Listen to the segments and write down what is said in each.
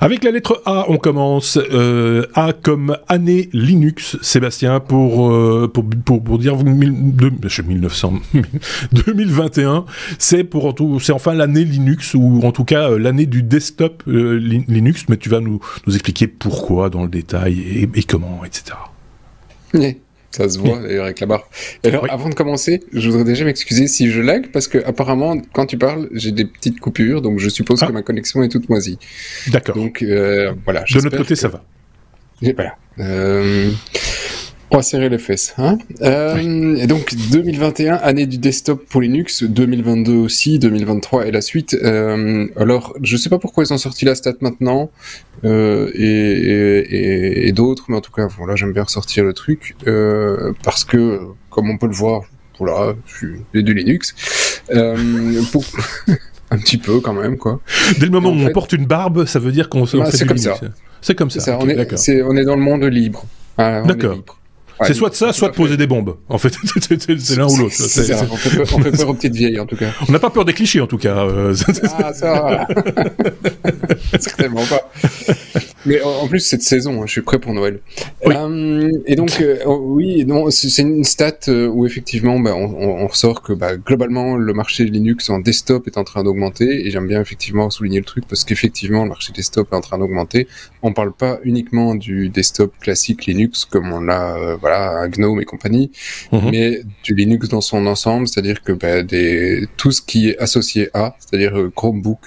Avec la lettre A, on commence. A comme année Linux, Sébastien, pour dire 2021, c'est enfin l'année Linux, ou en tout cas l'année du desktop Linux, mais tu vas nous expliquer pourquoi dans le détail et comment, etc. Oui. Ça se voit d'ailleurs avec la barre. Et alors, avant de commencer, je voudrais déjà m'excuser si je lag, parce que apparemment, quand tu parles, j'ai des petites coupures, donc je suppose que ma connexion est toute moisie. D'accord. Donc voilà. De notre côté, ça va. Et voilà. On va serrer les fesses, hein. Et donc 2021, année du desktop pour Linux, 2022 aussi, 2023 et la suite. Alors, je sais pas pourquoi ils ont sorti la stat maintenant, et d'autres, mais en tout cas, voilà, j'aime bien ressortir le truc, parce que, comme on peut le voir, voilà, j'ai du Linux, pour... un petit peu quand même, quoi. Dès le moment où on porte une barbe, ça veut dire qu'on fait du Linux. C'est comme ça. Okay, on est dans le monde libre. D'accord. C'est soit de ça, soit de poser des bombes. En fait, c'est l'un ou l'autre. On fait peur aux petites vieilles, en tout cas. On n'a pas peur des clichés, en tout cas. Ah, ça certainement pas. Mais en plus, cette saison, je suis prêt pour Noël. Oui. Et donc, oui, non, c'est une stat où effectivement, on ressort que globalement, le marché Linux en desktop est en train d'augmenter. Et j'aime bien effectivement souligner le truc parce qu'effectivement, le marché desktop est en train d'augmenter. On parle pas uniquement du desktop classique Linux comme on l'a, voilà, GNOME et compagnie, mais du Linux dans son ensemble, c'est-à-dire que tout ce qui est associé à, c'est-à-dire Chromebook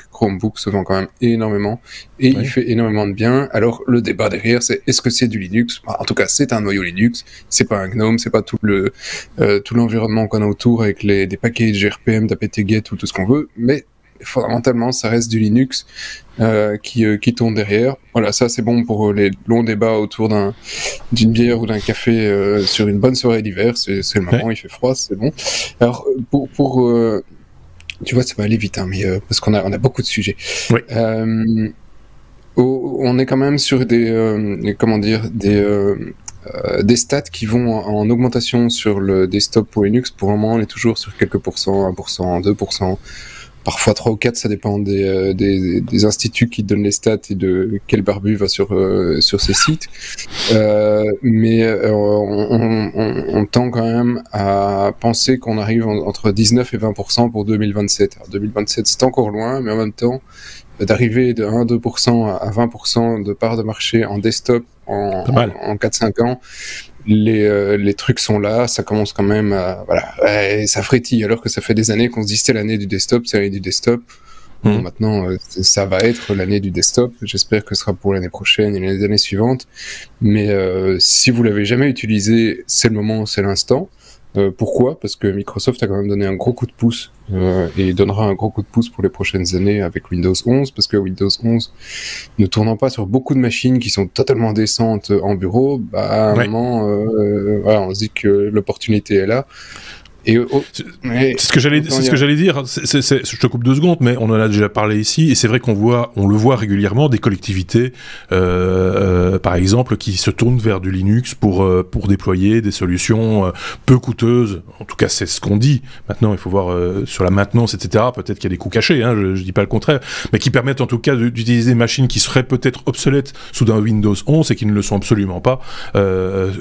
se vend quand même énormément et il fait énormément de bien. Alors le débat derrière, c'est est-ce que c'est du Linux? En tout cas, c'est un noyau Linux, c'est pas un GNOME, c'est pas tout l'environnement qu'on a autour avec des packages RPM, d'apt-get ou tout ce qu'on veut, mais fondamentalement, ça reste du Linux qui tourne derrière. Voilà, ça c'est bon pour les longs débats autour d'une bière ou d'un café sur une bonne soirée d'hiver. C'est le moment, il fait froid, c'est bon. Alors tu vois, ça va aller vite, hein, mais parce qu'on a beaucoup de sujets. Oui. On est quand même sur des stats qui vont en augmentation sur le desktop pour Linux. Pour le moment, on est toujours sur quelques pourcents, 1%, 2%. Parfois 3 ou 4, ça dépend des instituts qui donnent les stats et de quel barbu va sur ces sites. Mais on tend quand même à penser qu'on arrive entre 19 et 20% pour 2027. Alors 2027, c'est encore loin, mais en même temps, d'arriver de 1-2% à 20% de part de marché en desktop en 4-5 ans, les trucs sont là, ça commence quand même à... Voilà, ça frétille, alors que ça fait des années qu'on se dit c'était l'année du desktop, c'est l'année du desktop. Bon, maintenant, ça va être l'année du desktop. J'espère que ce sera pour l'année prochaine et les années suivantes. Mais si vous l'avez jamais utilisé, c'est le moment, c'est l'instant. Pourquoi ? Parce que Microsoft a quand même donné un gros coup de pouce et donnera un gros coup de pouce pour les prochaines années avec Windows 11, parce que Windows 11 ne tournant pas sur beaucoup de machines qui sont totalement décentes en bureau, à un moment, voilà, on se dit que l'opportunité est là. C'est ce que j'allais dire. Je te coupe 2 secondes, mais on en a déjà parlé ici, et c'est vrai on le voit régulièrement, des collectivités, par exemple, qui se tournent vers du Linux pour déployer des solutions peu coûteuses. En tout cas, c'est ce qu'on dit. Maintenant, il faut voir sur la maintenance, etc. Peut-être qu'il y a des coûts cachés, hein, je dis pas le contraire, mais qui permettent en tout cas d'utiliser des machines qui seraient peut-être obsolètes sous un Windows 11 et qui ne le sont absolument pas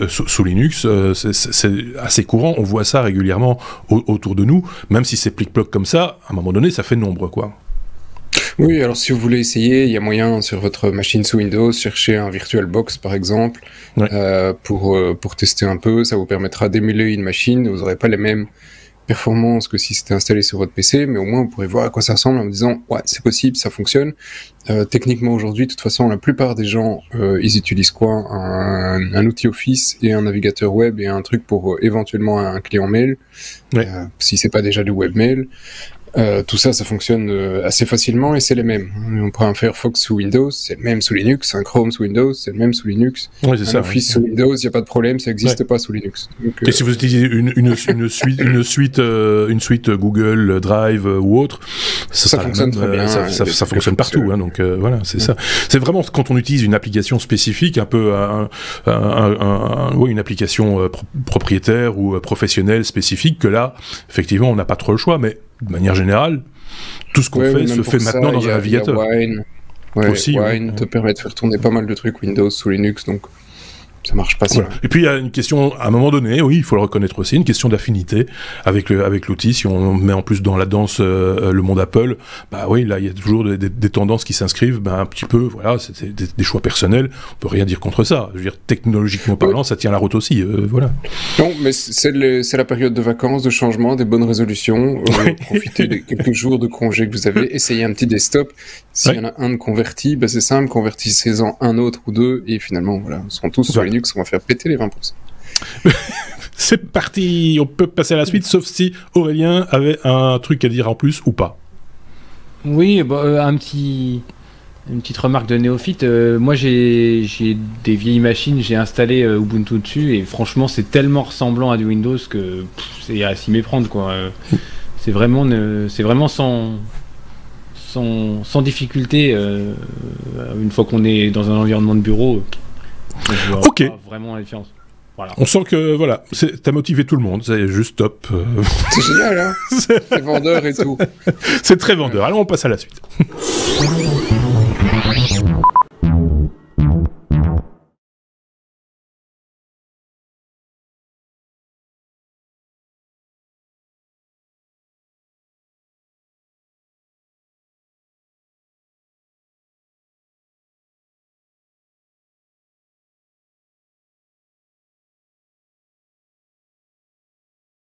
sous Linux. C'est assez courant. On voit ça régulièrement autour de nous, même si c'est plic-ploc comme ça, à un moment donné, ça fait nombre, quoi. Oui, alors si vous voulez essayer, il y a moyen sur votre machine sous Windows, chercher un VirtualBox par exemple, pour tester un peu. Ça vous permettra d'émuler une machine. Vous n'aurez pas les mêmes performances que si c'était installé sur votre PC, mais au moins vous pourrez voir à quoi ça ressemble en vous disant ouais, c'est possible, ça fonctionne. Techniquement aujourd'hui, de toute façon, la plupart des gens, ils utilisent quoi ? Un outil Office et un navigateur web et un truc pour éventuellement un client mail, si c'est pas déjà du webmail. Tout ça fonctionne assez facilement et c'est les mêmes. On prend un Firefox sous Windows, c'est le même sous Linux. Un Chrome sous Windows, c'est le même sous Linux. Ouais, c'est un Office sous Windows, il n'y a pas de problème, ça n'existe pas sous Linux. Donc, et si vous utilisez une suite Google Drive ou autre, Ça fonctionne très bien. Ça fonctionne partout, hein, donc voilà, c'est ça. C'est vraiment quand on utilise une application spécifique, un peu une application propriétaire ou professionnelle spécifique, que là, effectivement, on n'a pas trop le choix, mais de manière générale, tout ce qu'on fait se fait maintenant dans un navigateur. Wine. Wine te permet de faire tourner pas mal de trucs Windows sous Linux, donc ça marche pas si mal. Et puis il y a une question, à un moment donné, oui, il faut le reconnaître aussi, une question d'affinité avec l'outil. Si on met en plus dans la danse le monde Apple, bah oui, là il y a toujours des tendances qui s'inscrivent, un petit peu, voilà, c'est des choix personnels. On peut rien dire contre ça. Je veux dire, technologiquement parlant, ça tient la route aussi, voilà. Non, mais c'est la période de vacances, de changement, des bonnes résolutions. Profitez des quelques jours de congé que vous avez. Essayez un petit desktop. S'il y en a un de converti, c'est simple, convertissez-en un autre ou deux, et finalement, voilà, ils seront tous sur Linux, on va faire péter les 20%. C'est parti, on peut passer à la suite, sauf si Aurélien avait un truc à dire en plus ou pas. Oui, une petite remarque de néophyte. Moi, j'ai des vieilles machines, j'ai installé Ubuntu dessus, et franchement, c'est tellement ressemblant à du Windows que c'est à s'y méprendre, quoi. C'est vraiment sans difficulté, une fois qu'on est dans un environnement de bureau. Je vois pas vraiment la différence. Voilà. On sent que voilà, t'as motivé tout le monde, c'est juste top. C'est génial, hein. C'est vendeur et tout. C'est très vendeur. Alors on passe à la suite.